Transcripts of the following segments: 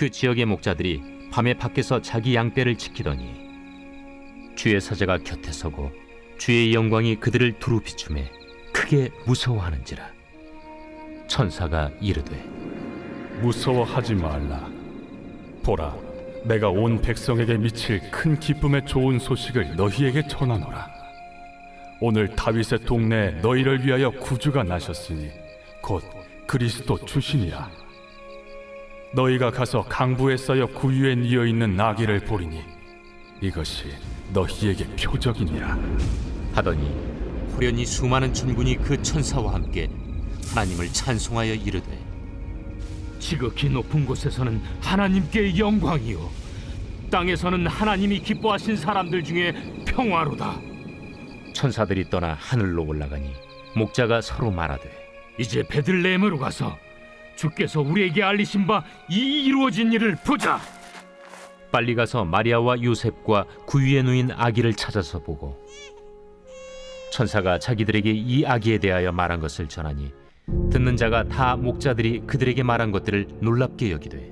그 지역의 목자들이 밤에 밖에서 자기 양떼를 지키더니 주의 사자가 곁에 서고 주의 영광이 그들을 두루 비추매 크게 무서워하는지라. 천사가 이르되 무서워하지 말라. 보라, 내가 온 백성에게 미칠 큰 기쁨의 좋은 소식을 너희에게 전하노라. 오늘 다윗의 동네에 너희를 위하여 구주가 나셨으니 곧 그리스도 주시니라. 너희가 가서 강부에 쌓여 구유에 뉘어 있는 나귀를 보리니 이것이 너희에게 표적이니라. 하더니 호련히 수많은 천군이 그 천사와 함께 하나님을 찬송하여 이르되 지극히 높은 곳에서는 하나님께 영광이요 땅에서는 하나님이 기뻐하신 사람들 중에 평화로다. 천사들이 떠나 하늘로 올라가니 목자가 서로 말하되 이제 베들레헴으로 가서 주께서 우리에게 알리신 바 이 이루어진 일을 보자. 빨리 가서 마리아와 요셉과 구유에 누인 아기를 찾아서 보고 천사가 자기들에게 이 아기에 대하여 말한 것을 전하니 듣는 자가 다 목자들이 그들에게 말한 것들을 놀랍게 여기되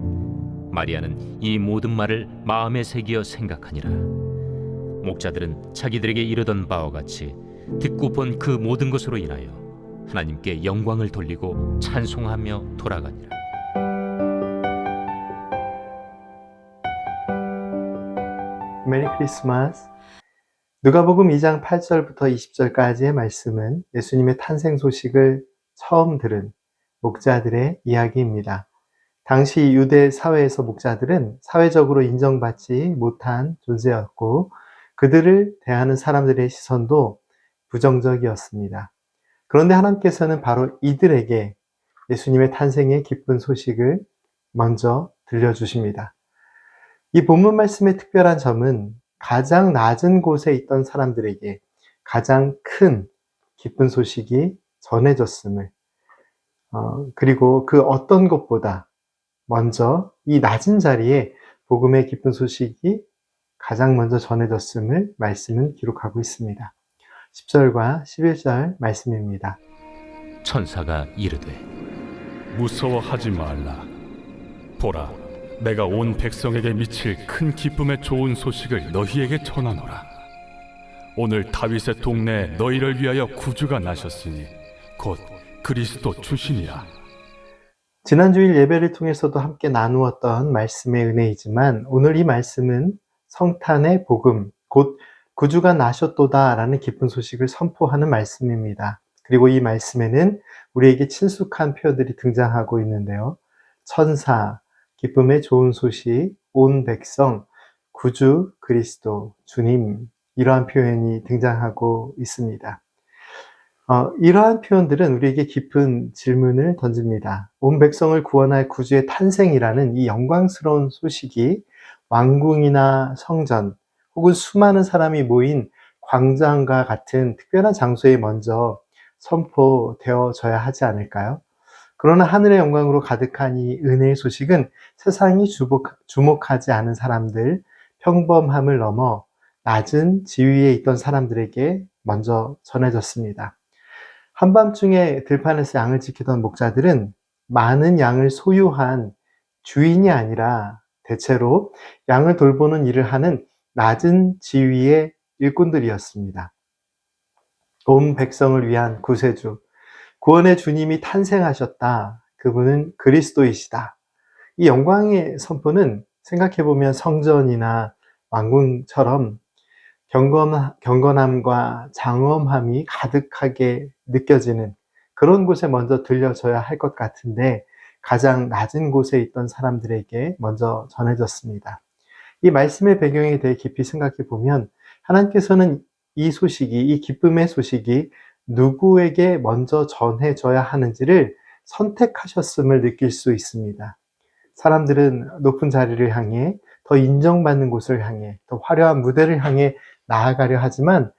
마리아는 이 모든 말을 마음에 새기어 생각하니라. 목자들은 자기들에게 이르던 바와 같이 듣고 본 그 모든 것으로 인하여 하나님께 영광을 돌리고 찬송하며 돌아가니라. 메리 크리스마스. 누가복음 2장 8절부터 20절까지의 말씀은 예수님의 탄생 소식을 처음 들은 목자들의 이야기입니다. 당시 유대 사회에서 목자들은 사회적으로 인정받지 못한 존재였고 그들을 대하는 사람들의 시선도 부정적이었습니다. 그런데 하나님께서는 바로 이들에게 예수님의 탄생의 기쁜 소식을 먼저 들려주십니다. 이 본문 말씀의 특별한 점은 가장 낮은 곳에 있던 사람들에게 가장 큰 기쁜 소식이 전해졌음을, 그리고 그 어떤 것보다 먼저 이 낮은 자리에 복음의 기쁜 소식이 가장 먼저 전해졌음을 말씀은 기록하고 있습니다. 10절과 11절 말씀입니다. 천사가 이르되 무서워하지 말라. 보라, 내가 온 백성에게 미칠 큰 기쁨의 좋은 소식을 너희에게 전하노라. 오늘 다윗의 동네에 너희를 위하여 구주가 나셨으니 곧 그리스도 주시니라. 지난주일 예배를 통해서도 함께 나누었던 말씀의 은혜이지만 오늘 이 말씀은 성탄의 복음, 곧 구주가 나셨도다 라는 기쁜 소식을 선포하는 말씀입니다. 그리고 이 말씀에는 우리에게 친숙한 표현들이 등장하고 있는데요. 천사, 기쁨의 좋은 소식, 온 백성, 구주, 그리스도, 주님, 이러한 표현이 등장하고 있습니다. 이러한 표현들은 우리에게 깊은 질문을 던집니다. 온 백성을 구원할 구주의 탄생이라는 이 영광스러운 소식이 왕궁이나 성전 혹은 수많은 사람이 모인 광장과 같은 특별한 장소에 먼저 선포되어져야 하지 않을까요? 그러나 하늘의 영광으로 가득한 이 은혜의 소식은 세상이 주목하지 않은 사람들, 평범함을 넘어 낮은 지위에 있던 사람들에게 먼저 전해졌습니다. 한밤중에 들판에서 양을 지키던 목자들은 많은 양을 소유한 주인이 아니라 대체로 양을 돌보는 일을 하는 낮은 지위의 일꾼들이었습니다. 온 백성을 위한 구세주, 구원의 주님이 탄생하셨다. 그분은 그리스도이시다. 이 영광의 선포는 생각해보면 성전이나 왕궁처럼 경건함과 장엄함이 가득하게 느껴지는 그런 곳에 먼저 들려져야 할 것 같은데 가장 낮은 곳에 있던 사람들에게 먼저 전해졌습니다. 이 말씀의 배경에 대해 깊이 생각해 보면 하나님께서는 이 소식이, 이 기쁨의 소식이 누구에게 먼저 전해져야 하는지를 선택하셨음을 느낄 수 있습니다. 사람들은 높은 자리를 향해, 더 인정받는 곳을 향해, 더 화려한 무대를 향해 나아가려 하지만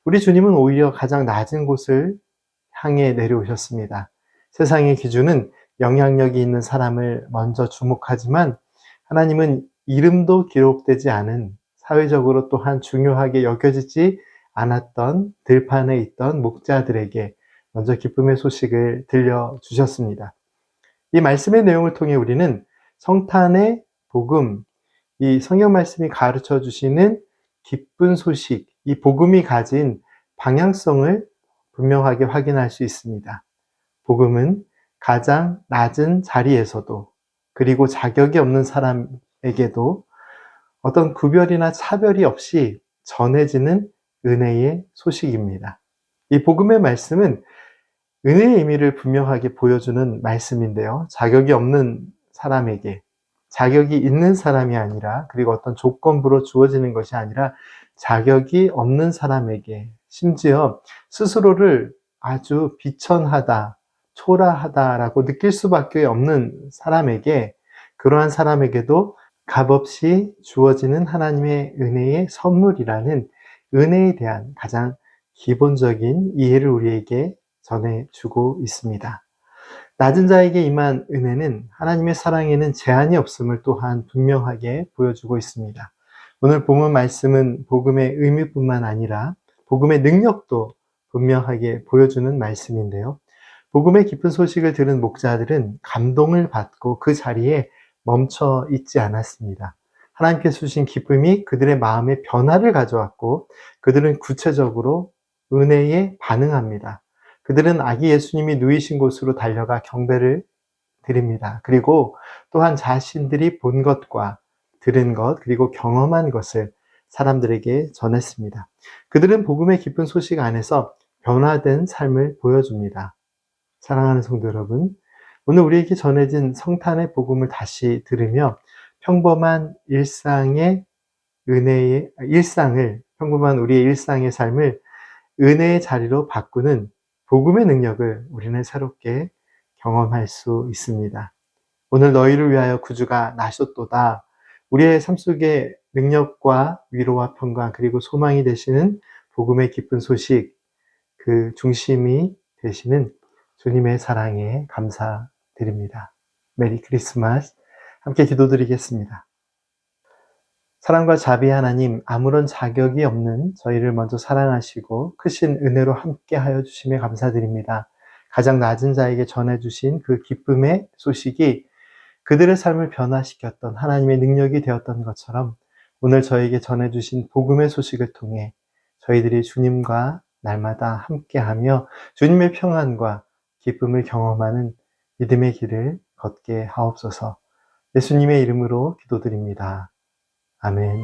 우리 주님은 오히려 가장 낮은 곳을 향해 내려오셨습니다. 세상의 기준은 영향력이 있는 사람을 먼저 주목하지만 하나님은 이름도 기록되지 않은, 사회적으로 또한 중요하게 여겨지지 않았던 들판에 있던 목자들에게 먼저 기쁨의 소식을 들려주셨습니다. 이 말씀의 내용을 통해 우리는 성탄의 복음, 이 성경 말씀이 가르쳐 주시는 기쁜 소식, 이 복음이 가진 방향성을 분명하게 확인할 수 있습니다. 복음은 가장 낮은 자리에서도, 그리고 자격이 없는 사람에게도 어떤 구별이나 차별이 없이 전해지는 은혜의 소식입니다. 이 복음의 말씀은 은혜의 의미를 분명하게 보여주는 말씀인데요. 자격이 없는 사람에게, 자격이 있는 사람이 아니라, 그리고 어떤 조건부로 주어지는 것이 아니라 자격이 없는 사람에게, 심지어 스스로를 아주 비천하다, 초라하다라고 느낄 수밖에 없는 사람에게, 그러한 사람에게도 값없이 주어지는 하나님의 은혜의 선물이라는 은혜에 대한 가장 기본적인 이해를 우리에게 전해주고 있습니다. 낮은 자에게 임한 은혜는 하나님의 사랑에는 제한이 없음을 또한 분명하게 보여주고 있습니다. 오늘 본문 말씀은 복음의 의미뿐만 아니라 복음의 능력도 분명하게 보여주는 말씀인데요. 복음의 깊은 소식을 들은 목자들은 감동을 받고 그 자리에 멈춰 있지 않았습니다. 하나님께서 주신 기쁨이 그들의 마음에 변화를 가져왔고 그들은 구체적으로 은혜에 반응합니다. 그들은 아기 예수님이 누이신 곳으로 달려가 경배를 드립니다. 그리고 또한 자신들이 본 것과 들은 것, 그리고 경험한 것을 사람들에게 전했습니다. 그들은 복음의 기쁜 소식 안에서 변화된 삶을 보여줍니다. 사랑하는 성도 여러분, 오늘 우리에게 전해진 성탄의 복음을 다시 들으며 평범한 일상의 평범한 우리의 일상의 삶을 은혜의 자리로 바꾸는 복음의 능력을 우리는 새롭게 경험할 수 있습니다. 오늘 너희를 위하여 구주가 나셨도다. 우리의 삶 속에 능력과 위로와 평강 그리고 소망이 되시는 복음의 기쁜 소식, 그 중심이 되시는 주님의 사랑에 감사드립니다. 메리 크리스마스. 함께 기도드리겠습니다. 사랑과 자비 하나님, 아무런 자격이 없는 저희를 먼저 사랑하시고 크신 은혜로 함께하여 주심에 감사드립니다. 가장 낮은 자에게 전해주신 그 기쁨의 소식이 그들의 삶을 변화시켰던 하나님의 능력이 되었던 것처럼 오늘 저에게 전해주신 복음의 소식을 통해 저희들이 주님과 날마다 함께하며 주님의 평안과 기쁨을 경험하는 믿음의 길을 걷게 하옵소서. 예수님의 이름으로 기도드립니다. 아멘.